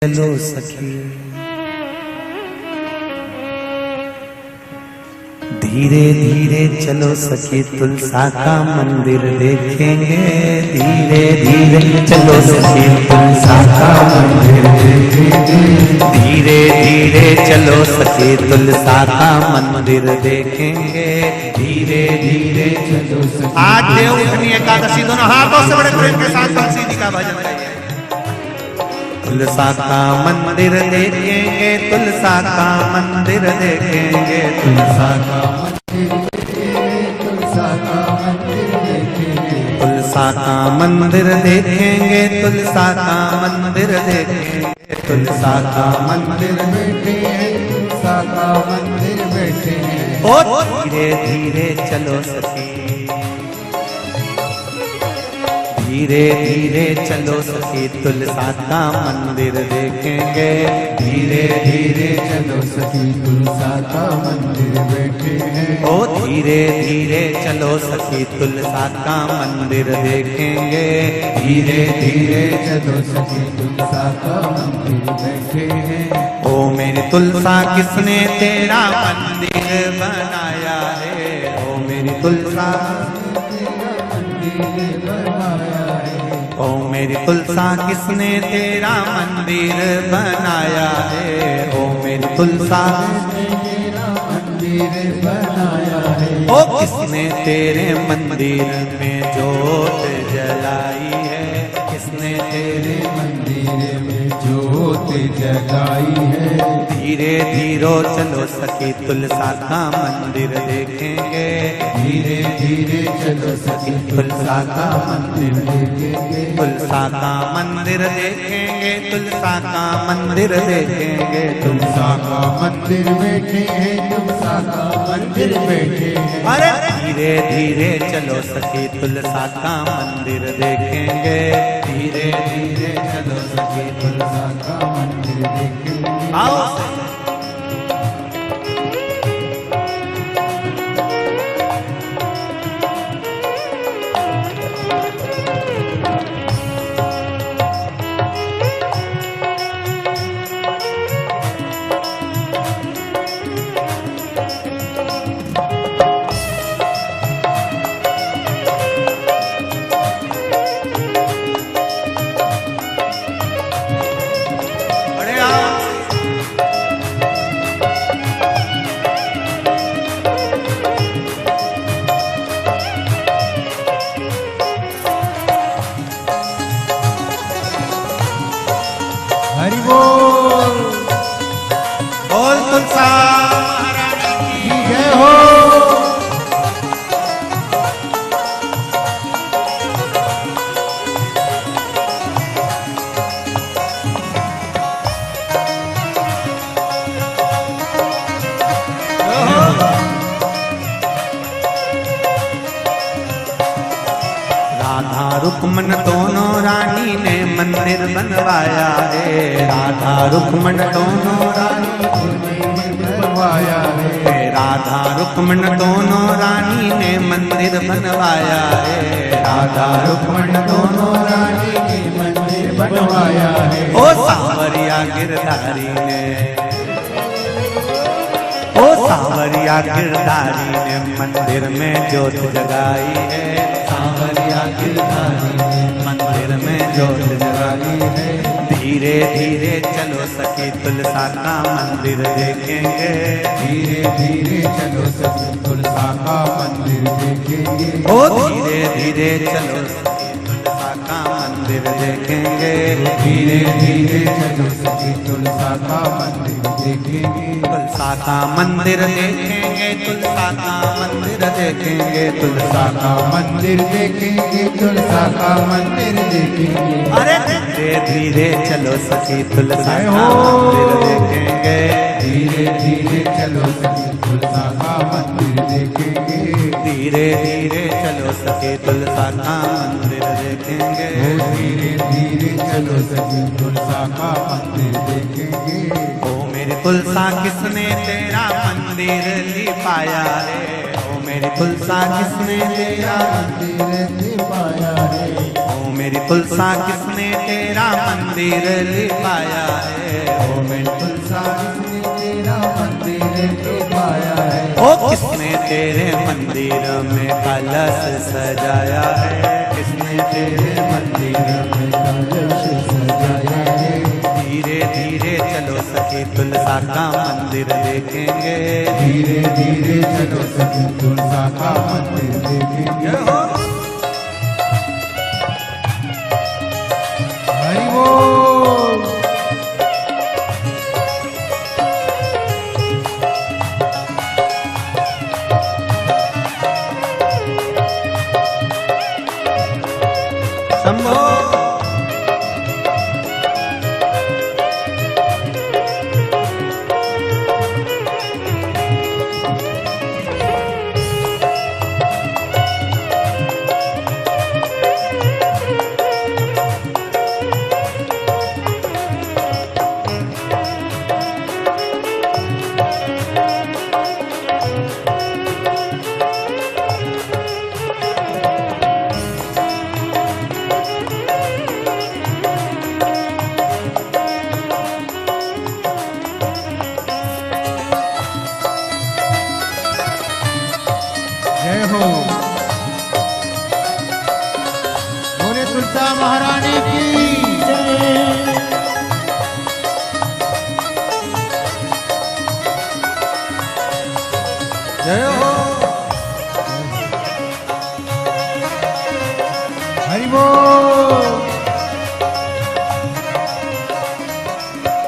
चलो सखी धीरे धीरे चलो सखी तुलसा का मंदिर देखेंगे। धीरे धीरे चलो सखी तुलसा का मंदिर देखेंगे। धीरे धीरे चलो सखी तुलसा का मंदिर देखेंगे। धीरे धीरे चलो सखी। आज देवउठनी एकादशी दोनों हाथों से बड़े प्रेम के साथ तुलसी जी का भजन करिए। तुलसा का मंदिर देखेंगे, तुलसा का मंदिर देखेंगे, तुलसा का तुलसा का मंदिर देखेंगे, तुलसा का मंदिर देखेंगे, तुलसा का मंदिर देखेंगे, तुलसा का मंदिर देखेंगे। ओ धीरे धीरे चलो सखी, धीरे धीरे चलो सखी तुलसा का मंदिर देखेंगे। धीरे धीरे चलो सखी तुलसा का मंदिर देखेंगे। ओ धीरे धीरे चलो सखी तुलसा का मंदिर देखेंगे। धीरे धीरे चलो सखी तुलसा का मंदिर देखेंगे। ओ मेरी तुलसा किसने तेरा मंदिर बनाया है। ओ मेरी तुलसा ओ मेरी तुलसा किसने तेरा मंदिर बनाया है। ओ मेरी तुलसा तेरा मंदिर बनाया है। ओ किसने तेरे मंदिर में जोत जलाई है। किसने तेरे मंदिर में जोत जलाई है। धीरे धीरे चलो सखी तुलसा का मंदिर देखेंगे। धीरे धीरे चलो सखी तुलसा का मंदिर देखेंगे। तुलसा का मंदिर देखेंगे, तुलसा का मंदिर देखेंगे, तुलसा का मंदिर बैठेंगे, तुलसा का मंदिर बैठेंगे। अरे धीरे धीरे चलो सखी तुलसा का मंदिर देखेंगे। धीरे धीरे चलो सखी तुलसा का मंदिर देखेंगे। आओ हरि बोल बोल तुलसा महारानी की जय हो। राधा रुक्मन दोनों रानी ने मंदिर बनवाया है। राधा रुक्मन दोनों रानी ने बनवाया है। राधा रुक्मन दोनों रानी ने मंदिर बनवाया है। राधा रुक्मन दोनों रानी ने मंदिर बनवाया है। ओ सांवरिया गिरधारी ने, ओ सांवरिया गिरधारी ने मंदिर में जोत जगाई है। सांवरिया गिरधारी ने मंदिर में जोत जगाई है। धीरे धीरे चलो सखी तुलसा का मंदिर देखेंगे। धीरे धीरे चलो सखी तुलसा का मंदिर देखेंगे। ओ धीरे धीरे चलो सखी तुलसा का मंदिर देखेंगे। धीरे धीरे चलो सखी तुलसा का मंदिर देखेंगे। तुलसा का मंदिर देखेंगे, तुलसा का मंदिर देखेंगे, तुलसा का मंदिर देखेंगे, तुलसा का मंदिर देखेंगे। अरे धीरे धीरे चलो सखी तुलसा का मंदिर देखेंगे। धीरे धीरे चलो सखी तुलसा का मंदिर देखेंगे। धीरे धीरे चलो सखी तुलसा का मंदिर देखेंगे। धीरे धीरे चलो सखी तुलसा का मंदिर देखेंगे। ओ मेरी तुलसा किसने तेरा मंदिर लिपाया है। ओ मेरी तुलसा किसने तेरा मंदिर लिपाया है। ओ मेरी तुलसा किसने तेरा मंदिर लिपाया है, ओ मेरी तुलसा किसने तेरा मंदिर लिपाया है, ओ किसने तेरे मंदिर में कलश सजाया है, किसने तेरे मंदिर में कलश सजाया है। धीरे धीरे चलो सखी तुलसा का मंदिर देखेंगे, धीरे धीरे चलो सखी तुलसा का मंदिर देखेंगे। हरि बोल। शंभो। जय हो बोले तुलसा महारानी की जय। जय हो। हरि बोल।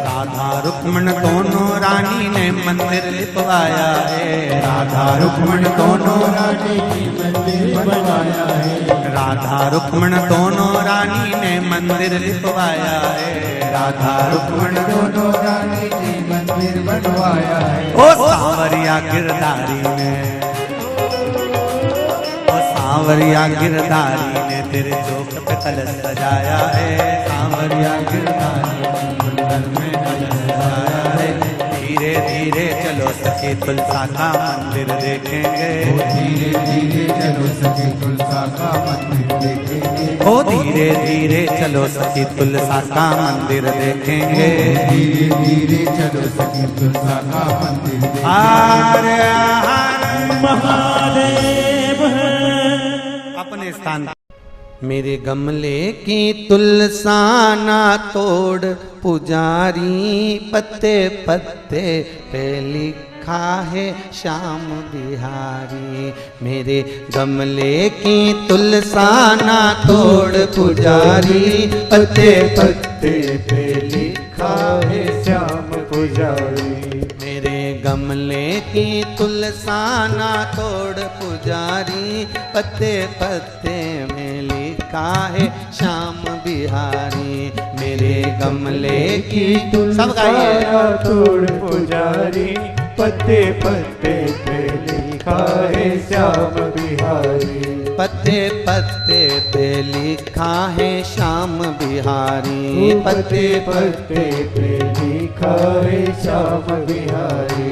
राधा रुक्मण दोनों रानी ने मंदिर लिपवाया है, राधा रुक्मण दोनों रानी ने मंदिर बनवाया है, राधा रुक्मण दोनों रानी ने मंदिर लिपवाया है, राधा रुक्मण दोनों रानी ने मंदिर बनवाया है। ओ सांवरिया गिरधारी ने, ओ सांवरिया गिरधारी ने तेरे चौक पे कलश सजाया है, सांवरिया गिरधारी ने मंदिर में कलश सजाया है। धीरे धीरे चलो सखी तुलसा का मंदिर देखेंगे, धीरे धीरे चलो सखी तुलसा का मंदिर देखेंगे, ओ धीरे धीरे चलो सखी तुलसा का मंदिर देखेंगे, धीरे धीरे चलो सखी तुलसा का मंदिर देखेंगे। हर हर महादेव। अपने स्थान। मेरे गमले की तुलसा ना तोड़ पुजारी, पत्ते पत्ते पे लिखा है श्याम बिहारी। मेरे गमले की तुलसा ना तोड़ पुजारी, पत्ते पत्ते पे लिखा है श्याम पुजारी। मेरे गमले की तुलसा ना तोड़ पुजारी, पत्ते पत्ते में लिखा है श्याम बिहारी। मेरे गमले की तुलसा ना तोड़ पुजारी, पत्ते पत्ते पे लिखा है श्याम बिहारी। पत्ते पत्ते पे लिखा है श्याम बिहारी, पत्ते पत्ते पे लिखा है श्याम बिहारी।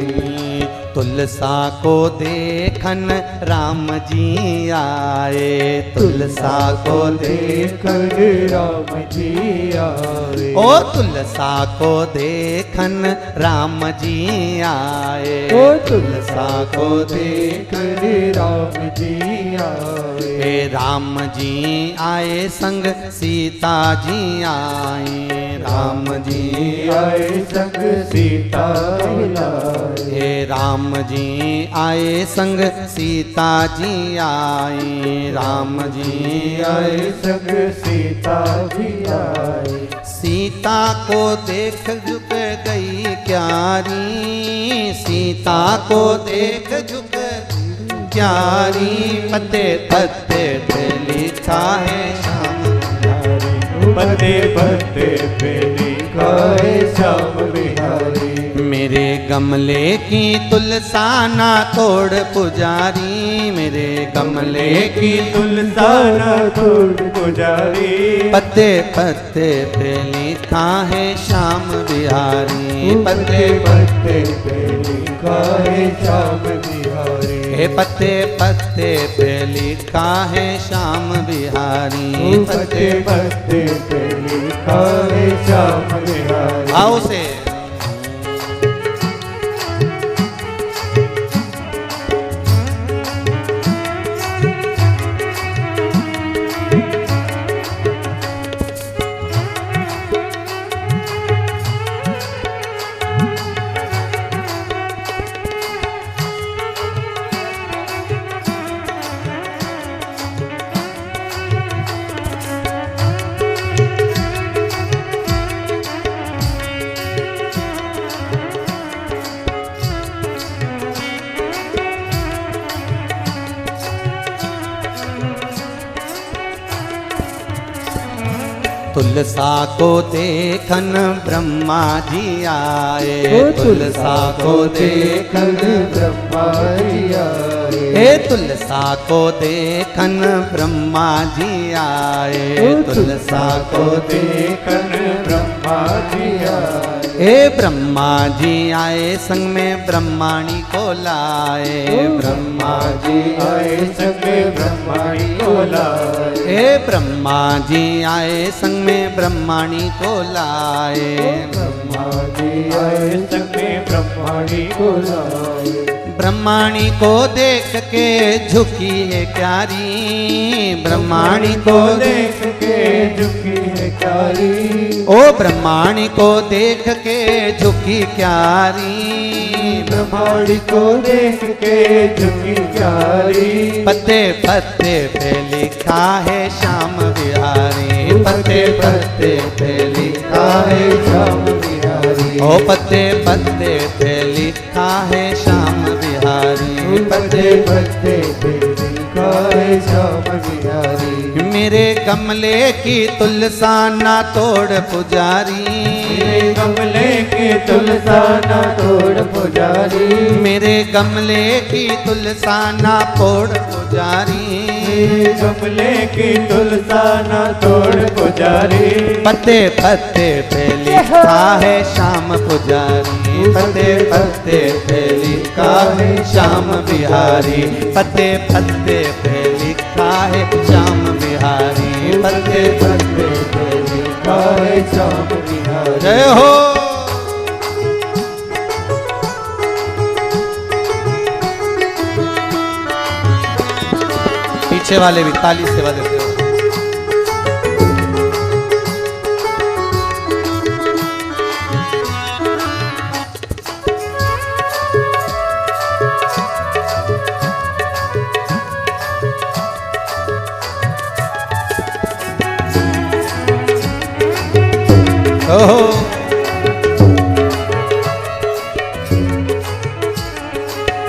तुलसा को देखन राम जी आए, तुलसा को देखन राम जी आए, ओ तुलसा को देखन राम जी आए, ओ तुलसा को देखन राम जी आए। हे राम जी आए संग सीता जी आए, राम जी आए संग सीता जी आए। हे राम जी आए संग सीता जी आए, राम जी आए संग सीता जी आए। सीता को देख झुक गई क्यारी, सीता को देख झुक क्यारी। पत्ते पत्ते पे लिखा है श्याम बिहारी, पत्ते पत्ते पे लिखा है श्याम बिहारी। मेरे गमले की तुलसा ना तोड़ पुजारी, मेरे गमले की तुलसा ना तोड़ पुजारी, पत्ते पत्ते पे लिखा है श्याम बिहारी, पत्ते पत्ते पे लिखा है श्याम बिहारी। हे पत्ते पत्ते पे लिखा है श्याम बिहारी, पत्ते पत्ते पे लिखा है श्याम बिहारी। आओ से तुलसा को देखन ब्रह्मा जी आए, तुलसा को देखन ब्रह्मा जी आए। हे तुलसा को देखन ब्रह्मा जी आए, तुलसा को देखन ब्रह्मा जी आए। हे ब्रह्मा जी आए संग में ब्रह्माणी को लाए, ब्रह्मा जी आए संग में ब्रह्माणी को लाए। हे ब्रह्मा जी आए संग में ब्रह्माणी को लाए, ब्रह्मा जी आए संग में ब्रह्माणी को लाए। ब्रह्माणी को देख के झुकी है प्यारी, ब्रह्माणी को देख के झुकी है प्यारी। ओ ब्रह्माणी को देख के झुकी क्यारी, ब्रह्माणी को देख के झुकी प्यारी। पत्ते पत्ते पे लिखा है श्याम बिहारी, पत्ते पत्ते पे लिखा है श्याम बिहारी। ओ पत्ते पत्ते पे लिखा है श्याम बिहारी, पत्ते पत्ते पे लिखा है श्याम बिहारी। मेरे गमले की तुलसा ना तोड़ पुजारी, मेरे गमले की तुलसा ना तोड़ पुजारी। मेरे गमले की तुलसा ना तोड़ पुजारी, मेरे गमले की तुलसा ना तोड़ पुजारी। पत्ते पत्ते पे लिखा है श्याम पुजारी, पत्ते पत्ते पे लिखा है श्याम बिहारी, पत्ते पत्ते पे लिखा है श्याम बिहारी, पत्ते पत्ते पे लिखा है श्याम बिहारी। जय हो। पीछे वाले भी ताली सेवा देते हो। ओहो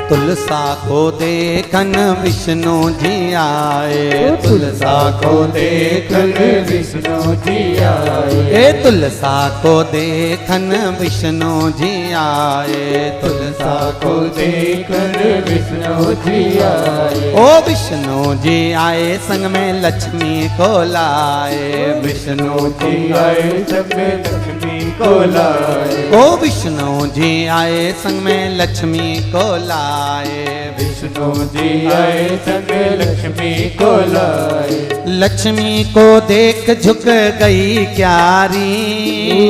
तुलसा को देखन विष्णु जी आए, तुलसा को देखन विष्णु जी आए। हे तुलसा को देखन विष्णु जी आए, तुलसा को देखन विष्णु जी आए। ओ विष्णु जी आए संग में लक्ष्मी को लाए, विष्णु जी आए संग में लक्ष्मी को लाए। ओ विष्णु जी आए संग में लक्ष्मी को लाए, विष्णु जी आए संग लक्ष्मी को लाए। लक्ष्मी को देख झुक गई क्यारी,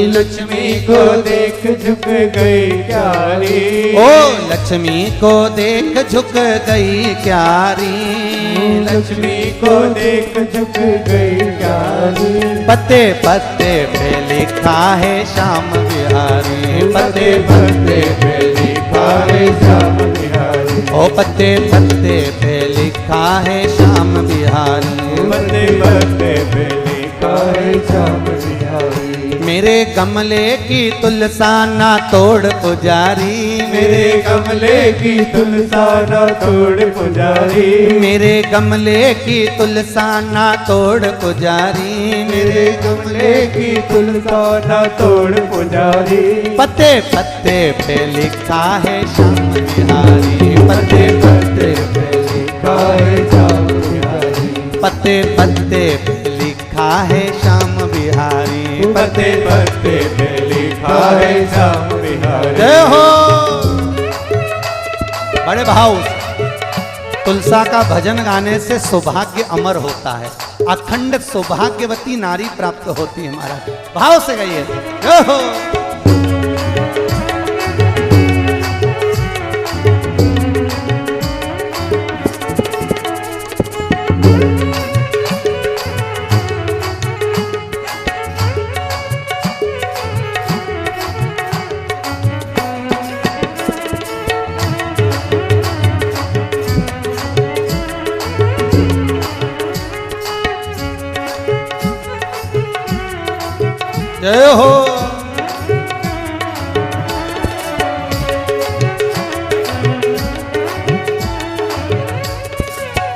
लक्ष्मी को देख झुक गई क्यारी। ओ लक्ष्मी को देख झुक गई क्यारी, लक्ष्मी को देख झुक गई क्यारी। पत्ते पत्ते पे लिखा है श्याम बिहारी, पत्ते पत्ते पे लिखा है श्याम बिहारी। ओ पत्ते पत्ते पे लिखा है श्याम बिहारी, पत्ते पत्ते पे लिखा है श्याम बिहारी। मेरे गमले की तुलसा ना तोड़ पुजारी, मेरे गमले की तुलसा ना तोड़ पुजारी। मेरे गमले की तुलसा ना तोड़ पुजारी, मेरे गमले की तुलसा ना तोड़ पुजारी। पत्ते पत्ते पे लिखा है श्याम बिहारी, पत्ते पत्ते पे लिखा है श्याम बिहारी। पत्ते पत्ते पे लिखा है श्याम पते पते पे लिखा है श्याम बिहारी। जय हो। बड़े भाव। तुलसा का भजन गाने से सौभाग्य अमर होता है, अखंड सौभाग्यवती नारी प्राप्त होती है। महाराज भाव से गाइए। जय हो। जय हो।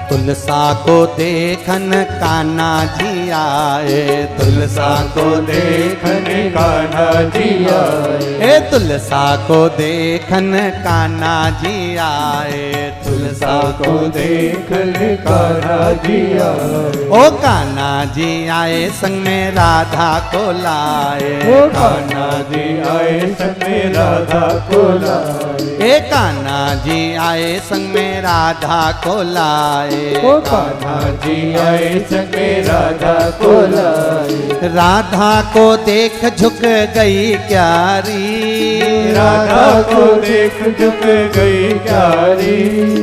तुलसा को देखन कान्हा जी आए, तुलसा को देखन कान्हा जी आए। हे तुलसा को देखन कान्हा जी आए, तुलसा को देखन कान्हा जी आए। ओ कान्हा जी आए संग में राधा को लाए, ओ कान्हा जी आए संग में राधा को लाए। हे कान्हा जी आए संग में राधा को लाए, ओ कान्हा जी आए संग में राधा को लाए। राधा को देख झुक गई क्यारी, राधा को देख झुक गई क्यारी।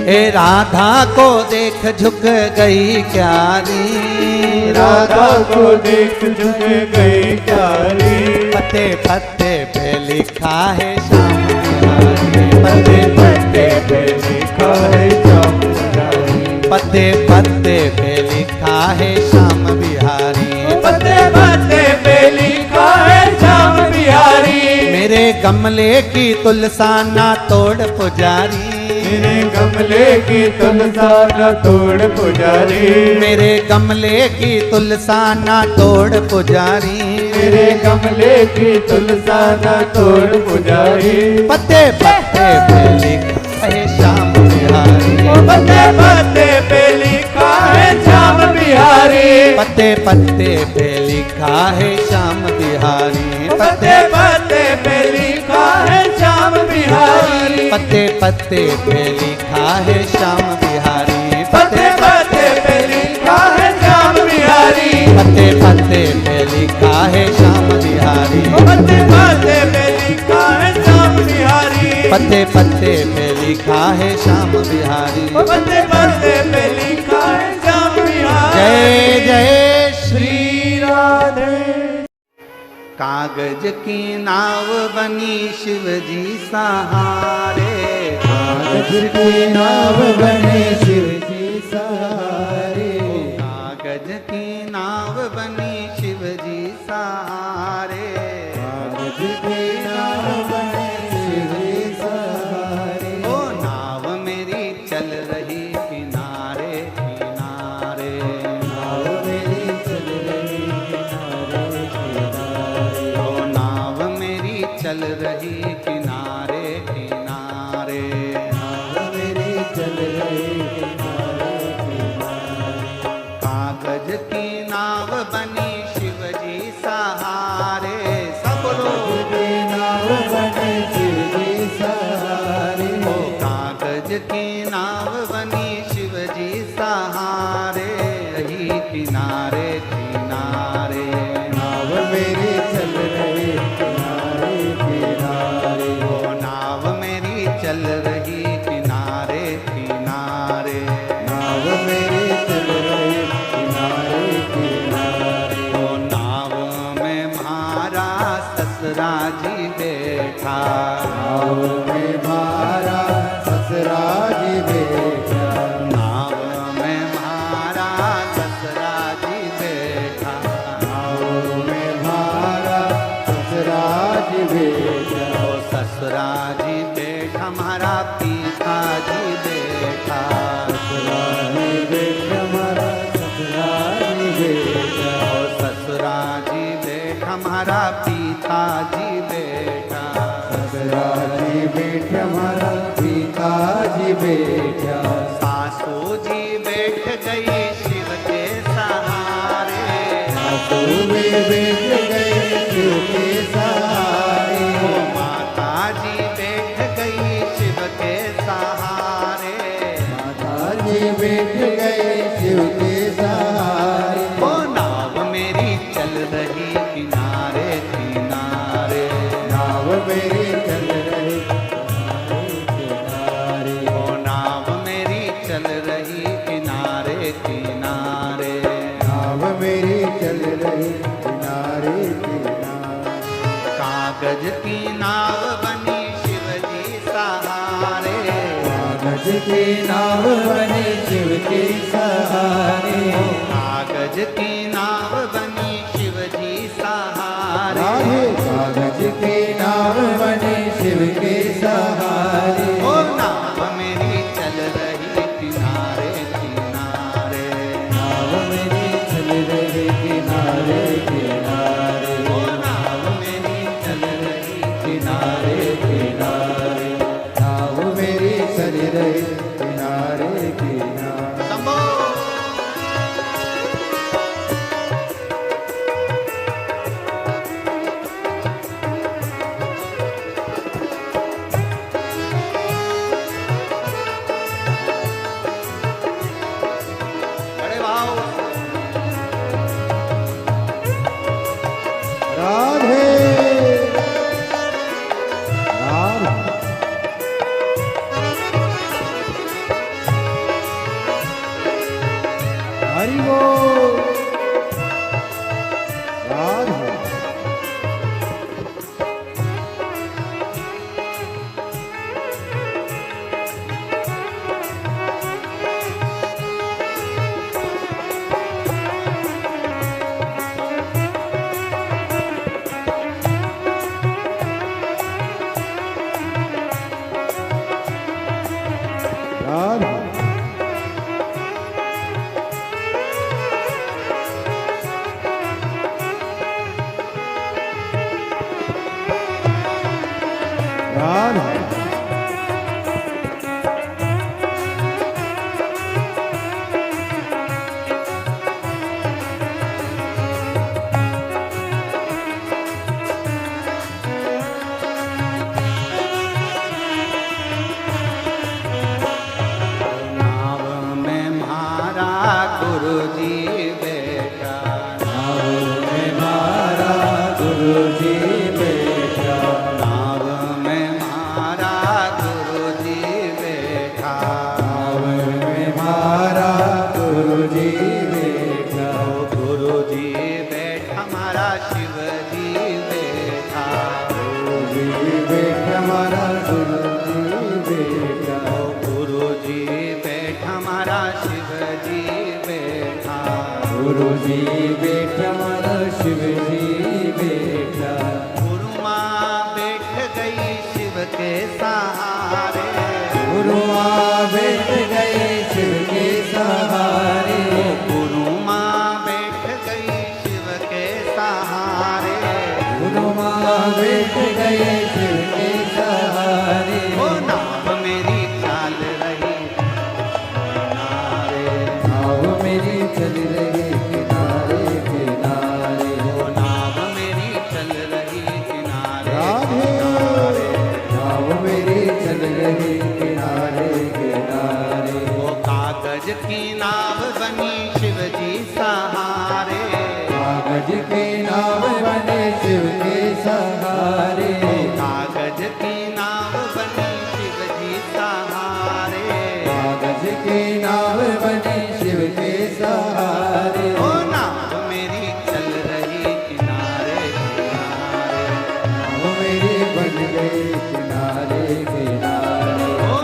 हे राधा को देख झुक गई क्यारी, राधा को देख झुक गई क्यारी। पते पत्ते पे लिखा है श्याम बिहारी, पते पत्ते पे लिखा है श्याम बिहारी। पत्ते पत्ते पे लिखा है श्याम बिहारी, पत्ते पत्ते पे लिखा है श्याम बिहारी। मेरे गमले की तुलसा ना तोड़ पुजारी, मेरे गमले की तुलसा न तोड़ पुजारी। मेरे गमले की तुलसा ना तोड़ पुजारी, मेरे गमले की तुलसा न तोड़ पुजारी। पत्ते पत्ते पे लिखा है श्याम बिहारी, पत्ते पत्ते पे लिखा है श्याम बिहारी। पत्ते पत्ते पे लिखा है श्याम बिहारी, पत्ते पत्ते पे लिखा है श्याम बिहारी। पत्ते पत्ते पे लिखा है श्याम बिहारी, पत्ते पत्ते पे लिखा है श्याम बिहारी। पत्ते पत्ते पे लिखा है श्याम बिहारी, पत्ते पत्ते पे लिखा है श्याम बिहारी। पत्ते पत्ते पे लिखा है श्याम बिहारी। पत्ते पत्ते पे लिखा है श्याम बिहारी। जय जय श्री राधे। कागज की नाव बनी शिव जी सहारे, कागज की नाव बने शिव जी सहारे। कागज की नाव बनी शिव जी सहारे, कागज की नाव बने शिव जी सहारे। ओ नाव मेरी चल रही किनारे किनारे, नाव मेरी चल रही किनारे किनारे। ओ नाव मेरी चल रही किनारे किनारे, नाव मेरी चल रही किनारे किनारे। कागज की नाव बनी शिव जी सहारे। सब लोग की नाव बने शिव जी सहारे। ओ कागज की नाव बनी शिव जी सहारे, रही किनारे किनारे, नाव मेरी चल रही किनारे किनारे। ओ नाव मेरी चल रही किनारे किनारे, नाव मेरी चल रही किनारे किनारे। ओ नाव में म्हारा ससुरा जी बैठा, नाव में मारा ससुरा जी बैठा। नाव में म्हारा ससुरा जी बैठा, नाव में मारा ससुरा जी बैठा। ओ ससुरा जी बैठा हमारा पिताजी बैठा, ससुरा जी बैठा मारा ससुरा जी बैठा। ओ ससुरा जी बैठा हमारा पिताजी बैठा, ससुरा जी बैठा मारा पिताजी बैठा। सासू जी बैठ गई शिव के सहारे, सासू में बैठ गए चल रही किनारे ओ नाव मेरी चल रही किनारे किनारे। नाव मेरी चल रही किनारे किनारे कागज की नाव बनी शिवजी सहारे। कागज की नाव बने शिव के सहारे कागज की नाव बनी शिवजी सहारे। राधे कागज की नाव बने शिव के सहारे ओ नाव मेरी चल रही किनारे किनारे। नाव मेरी चल रही किनारे किनारे ओ नाव मेरी चल रही किनारे किनारे नाव मेरी चल रही किनारे किनारे शंभो। बड़े भाव राधे राधे हरि बोल राधे राधे राधे नाव में मारा गुरु जी बेटा। नाव में मारा गुरु जी बैठा नाव में मारा गुरु जी बेटा। नाव में मारा गुरु जी बैठा ओ गुरु जी बैठा हमारा शिव जी बैठा। गुरु जी बैठा हमारा गुरु जी बैठा ओ गुरु जी बैठा हमारा शिव जी बैठा। गुरु जी बैठा हमारा शिव जी बैठा गुरु माँ बैठ गई शिव के सहारे। गुरु माँ बैठ गए शिव के सहारे गुरु माँ बैठ गई शिव के सहारे। गुरु माँ बैठ गए शिव के सहारे ओ नाव मेरी चाल रही किनारे। नाव मेरी चल रही किनारे किनारे ओ नाव मेरी चल रही किनारे राधे किनारे। नाव मेरी चल रही किनारे किनारे वो कागज की नाव बनी शिवजी सहारे। कागज की नाव बने शिव के सहारे कागज की नाव बनी शिवजी सहारे। कागज की नाव बने शिव के सहारे ओ नाव मेरी चल रही किनारे किनारे। नाव मेरी बन गई किनारे किनारे ओ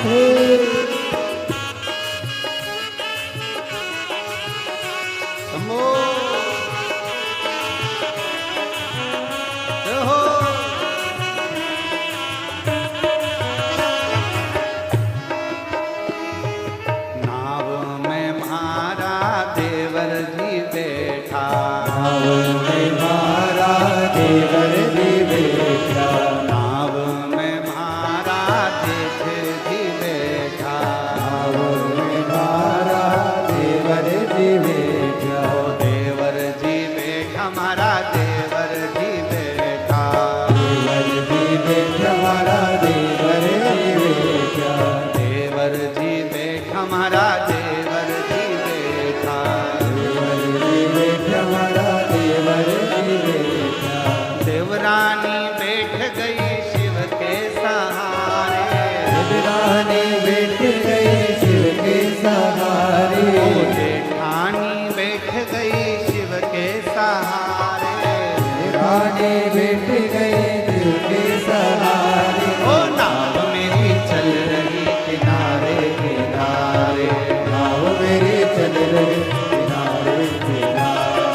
शंभो जय हो। नाव में मारा देवर जी बैठा, नाव में मारा देवर जी बैठा, नाव में मारा जेठ जी बैठा, नाव में मारा देवर जी बैठा, ओ देवर जी बैठा मारा देवर जी बैठा, देवर जी बैठा मारा देवर जी बैठा, देवर जी बैठा मारा देवर जी बैठा, देवर जी बैठा मारा देवर जी बैठा, देवरानी बैठ गई शिव के सहारे, देवरानी बैठ गई शिव के सहारे, ओ जेठानी बैठ गई शिव के सहारे, देवरानी बैठ गई शिव के सहारे, ओ नाव मेरी चल रही किनारे किनारे, नाव मेरी चल रही किनारे किनारे,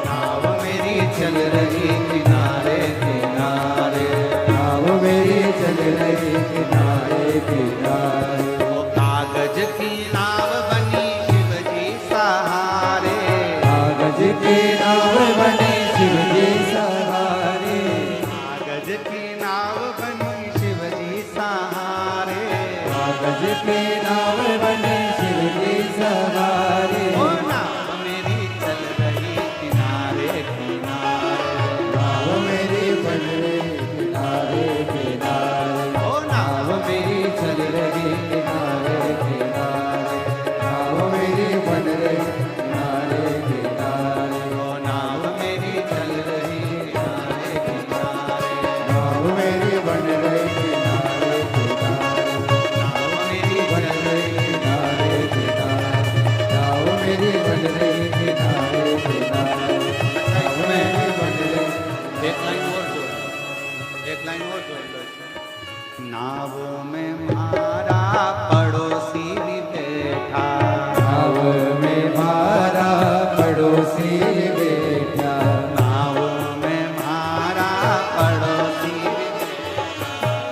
नाव मेरी चल रही किनारे किनारे, नाव मेरी चल रही किनारे किनारे, ओ कागज की नाव बनी शिव जी सहारे, कागज की नाव बनी शिव जी सहारे, कागज की नाव बनी शिव जी सहारे, कागज की नाव बनी शिव जी सहारे, ओ नाव मेरी चल रही किनारे किनारे, नाव मेरी बन रही किनारे किनारे, ओ नाव नाव मेरी चल रही किनारे किनारे, नाव मेरी बन रही किनारे किनारे, ओ नाव मेरी चल रही किनारे किनारे, नाव मेरी बन रही किनारे किनारे, नाव मेरी बन चल रही रही किनारे किनारे, नाव मेरी बन रही किनारे किनारे, नाव मेरी बन रही। एक लाइन और जोड़, एक लाइन और जोड़ लो इसमें। नाव में मारा पड़ोसी भी बैठा, नाव में मारा पड़ोसी बैठा, नाव में मारा पड़ोसी भी बैठा,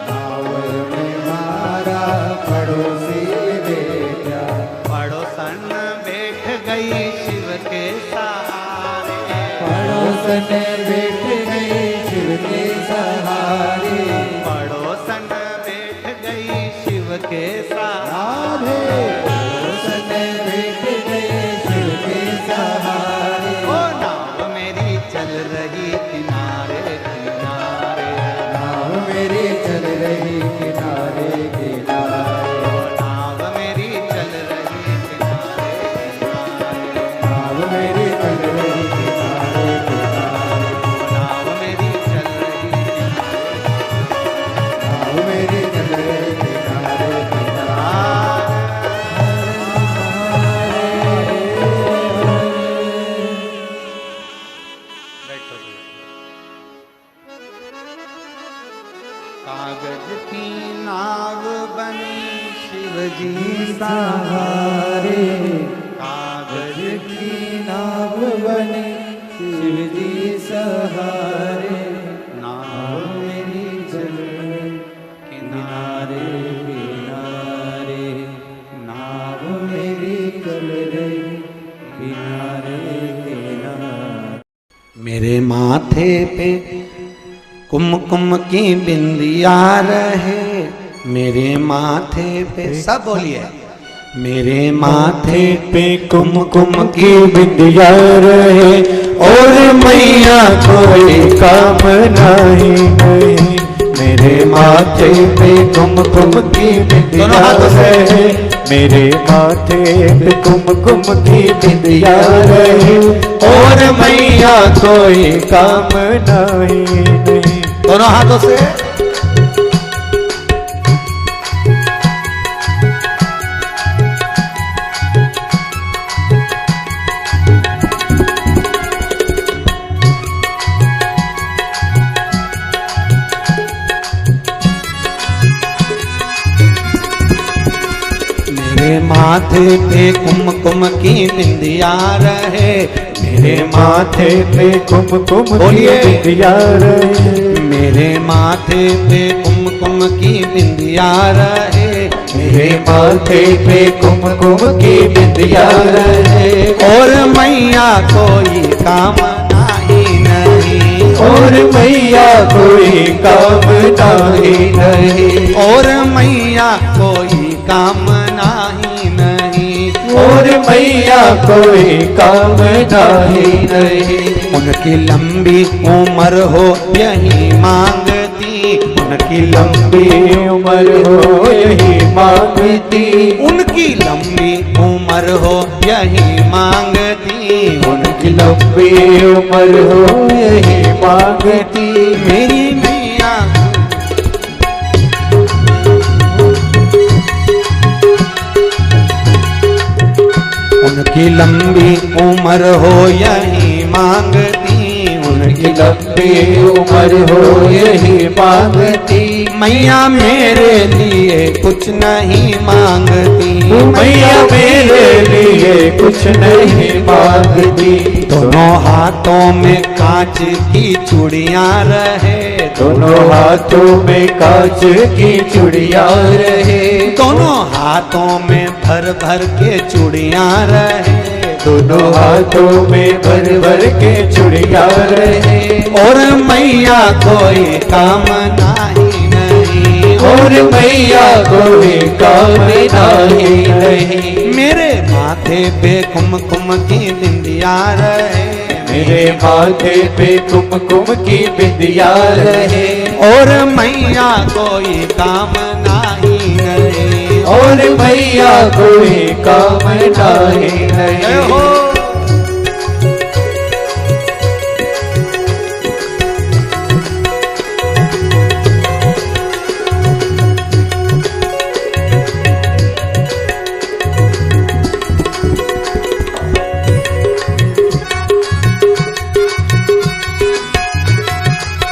नाव में मारा पड़ोसी बैठा, पड़ोसन बैठ गई शिव के सहारे, पड़ोसन बैठ गई शिव के सहारे, पड़ोसन बैठ गई शिव के सहारे, पड़ोसन बैठ गई शिव के सहारे, ओ नाव मेरी चल रही किनारे किनारे, नाव मेरी चल रही किनारे किनारे, ओ नाव मेरी चल रही किनारे किनारे, नाव मेरी चल रही किनारे किनारे, ओ नाव मेरी चल रही किनारे नाव मेरी चल रही किनारे किनारे। बैठो जी। कागज की नाव बनी शिव जी सहारे, कागज की नाव बने शिव जी सहारे, नाव मेरी चल किनारे किनारे, नाव मेरी चल रही किनारे किनारे। मेरे माथे पे कुमकुम की बिंदिया रहे, मेरे माथे पे सब बोलिए, मेरे माथे पे कुमकुम की बिंदिया रहे, और मैया कोई काम नहीं, मेरे माथे पे कुमकुम की बिंदिया रहे, मेरे माथे पे कुमकुम की बिंदिया रहे, और मैया कोई काम नहीं। दोनों हाथों से मेरे माथे पे कुमकुम की बिंदिया रहे, मेरे माथे पे कुमकुम की बोलिए। बिंदिया रहे, मेरे माथे पे कुमकुम की बिंदिया रहे, मेरे माथे पे कुमकुम की बिंदिया रहे, और मैया कोई कामना ही नहीं, और मैया कोई कामना ही नहीं, और मैया कोई कामना ही नहीं, और मैया कोई कामना ही नहीं। उनकी लंबी उम्र हो यही मांगती, उनकी लंबी उम्र हो यही मांगती, उनकी लंबी उम्र हो यही मांगती, उनकी लंबी उम्र हो यही मांगती। मेरी मैया उनकी लंबी उम्र हो यही मांगती, उनकी लंबी उम्र हो यही मांगती। मैया मेरे लिए कुछ नहीं मांगती, मैया मेरे लिए कुछ नहीं मांगती। दोनों हाथों में कांच की चूड़ियां रहे, दोनों हाथों में कांच की चूड़ियां रहे, दोनों हाथों में भर भर के चूड़ियां रहे, दोनों हाथों में भर भर के चूड़ियां रहे, और मैया कोई कामना ही नहीं, और मैया कोई कामना ही नहीं। मेरे माथे पे कुमकुम की बिंदिया रहे, मेरे माथे पे कुमकुम की बिंदिया रहे, और मैया कोई कामना ही नहीं, और मैया कोई कामना ही जय नहीं। हो।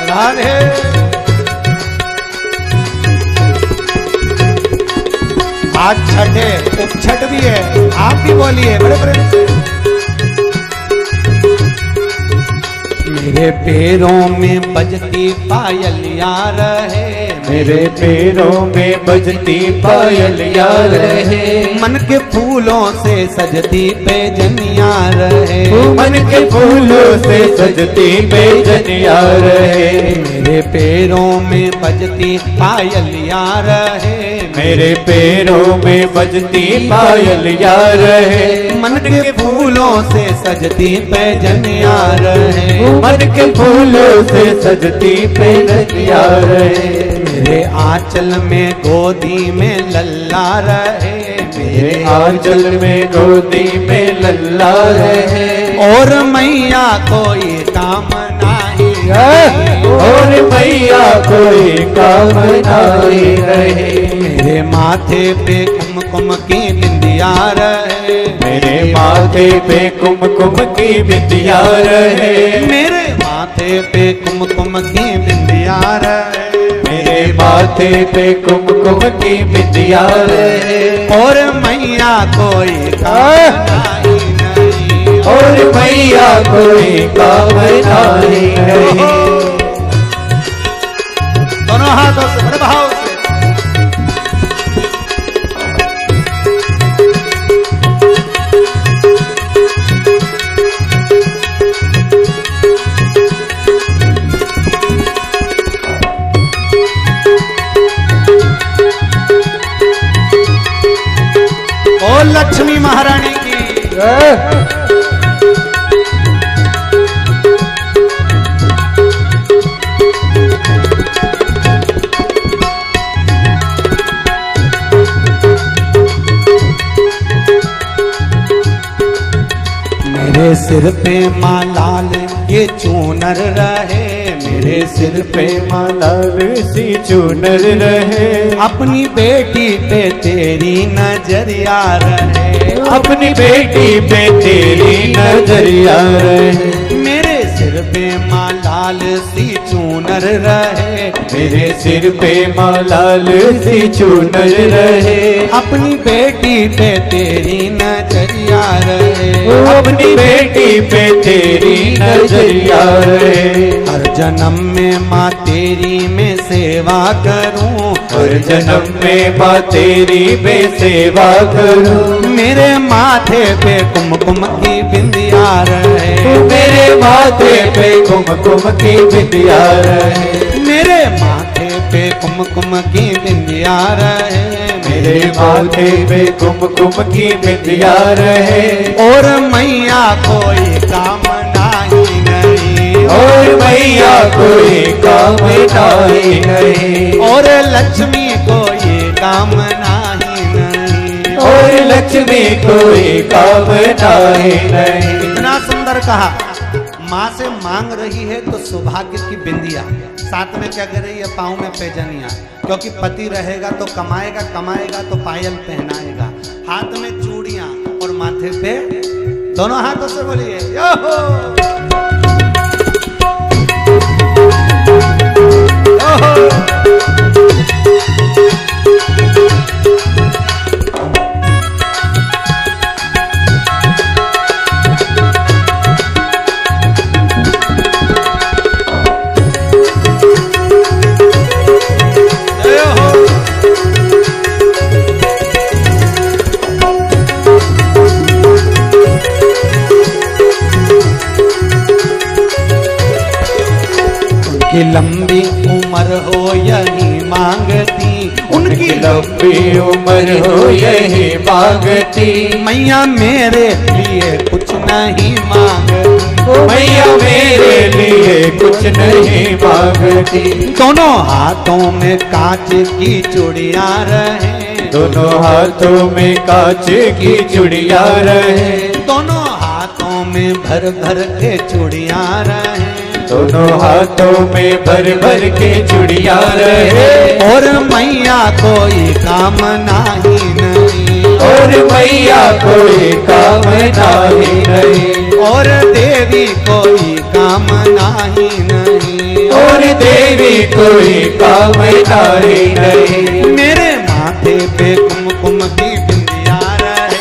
राधे। आज छठ है, उपछठ भी है, आप भी बोलिए बड़े बड़े। मेरे पैरों में बजती पायलिया रहे, मेरे पैरों में बजती पायलिया रहे, मन के फूलों से सजती पैजनिया रहे, मन के फूलों से सजती बेजनिया रहे, मेरे पैरों में बजती पायलिया रहे, मेरे पैरों में बजती पायलिया रहे, मन के फूलों से सजती पैजनिया रहे, मन के फूलों से सजती बेजनिया रहे, मेरे आंचल में गोदी में लल्ला रहे, मेरे आंचल में गोदी में लल्ला रहे, और मैया कोई कामना ही नहीं, और मैया कोई कामना ही रहे। मेरे माथे पे कुमकुम की बिंदिया रहे, मेरे माथे पे कुमकुम की बिंदिया रहे, मेरे माथे पे कुमकुम की बिंदिया रहे, मेरे माथे पे कुमकुम की बिंदिया रहे, और मैया कोई कामना ही नहीं, और मैया कोई कामना ही नहीं। दोनों हाथों से बड़े भाव से ओ लक्ष्मी महारानी की। मेरे सिर पे माँ लाल ये चूनर रहे, मेरे सिर पे माँ लाल सी चुनर रहे, अपनी बेटी पे तेरी नजरिया रहे, अपनी बेटी पे तेरी नजरिया रहे, मेरे सिर पे माँ लाल लाल सी चूनर रहे, मेरे सिर पे माँ लाल सी चूनर रहे, अपनी बेटी पे तेरी नजरिया रहे, अपनी बेटी पे तेरी नजरिया रहे। हर जन्म में माँ तेरी मैं सेवा करूं, हर जन्म में माँ तेरी मैं सेवा करूं, मेरे माथे पे कुमकुम की बिंदिया रहे, मेरे माथे पे कुमकुम की बिंदिया रहे, मेरे माथे पे कुमकुम की बिंदिया रहे, मेरे माथे पे कुमकुम की बिंदिया रहे। और मैया कोई कामना ही नहीं, और मैया कोई कामना ही नहीं, और लक्ष्मी कोई कामना ही नहीं, और लक्ष्मी कोई कामना ही नहीं। इतना सुंदर कहा। माँ से मांग रही है तो सौभाग्य की बिंदिया, साथ में क्या कर रही है, पाँव में पैजनिया, क्योंकि पति रहेगा तो कमाएगा, कमाएगा तो पायल पहनाएगा, हाथ में चूड़ियां और माथे पे, दोनों हाथों से बोलिए यो हो, यो हो। उनकी लंबी उम्र हो यही मांगती, उनकी लंबी उम्र हो यही मांगती, मैया मेरे लिए कुछ नहीं मांगती, मैया मेरे लिए कुछ नहीं मांगती। दोनों हाथों में कांच की चूड़ियां रहे, दोनों हाथों में कांच की चूड़ियां रहे, दोनों हाथों में भर भर के चूड़ियां रहे, दोनों हाथों में भर भर के चूड़ियां रहे। और मैया कोई कामना ही नहीं, और मैया कोई कामना ही नहीं, और देवी कोई कामना ही नहीं, और देवी कोई कामना ही नहीं। मेरे माथे पे कुमकुम की बिंदिया रहे,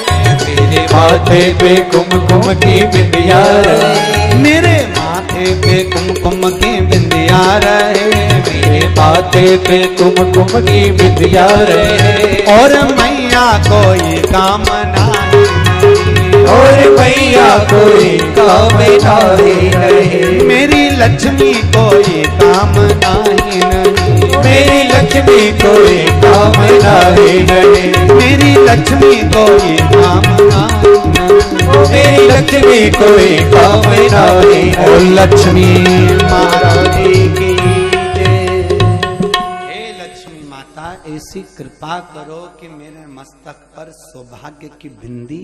मेरे माथे पे कुमकुम की बिंदिया रहे, मेरे माथे पे कुमकुम की बिंदिया रहे, मेरे माथे पे कुमकुम की बिंदिया रहे। और मैया कोई कामना ही नहीं, और मैया कोई कामना ही नहीं, मेरी लक्ष्मी कोई कामना ही नहीं, मेरी लक्ष्मी कोई कामना ही नहीं, मेरी लक्ष्मी कोई कामना ही नहीं, मेरी लक्ष्मी कोई कामना ही ओ नहीं। लक्ष्मी महारानी की जय। हे लक्ष्मी माता, ऐसी कृपा करो कि मेरे मस्तक पर सौभाग्य की बिंदी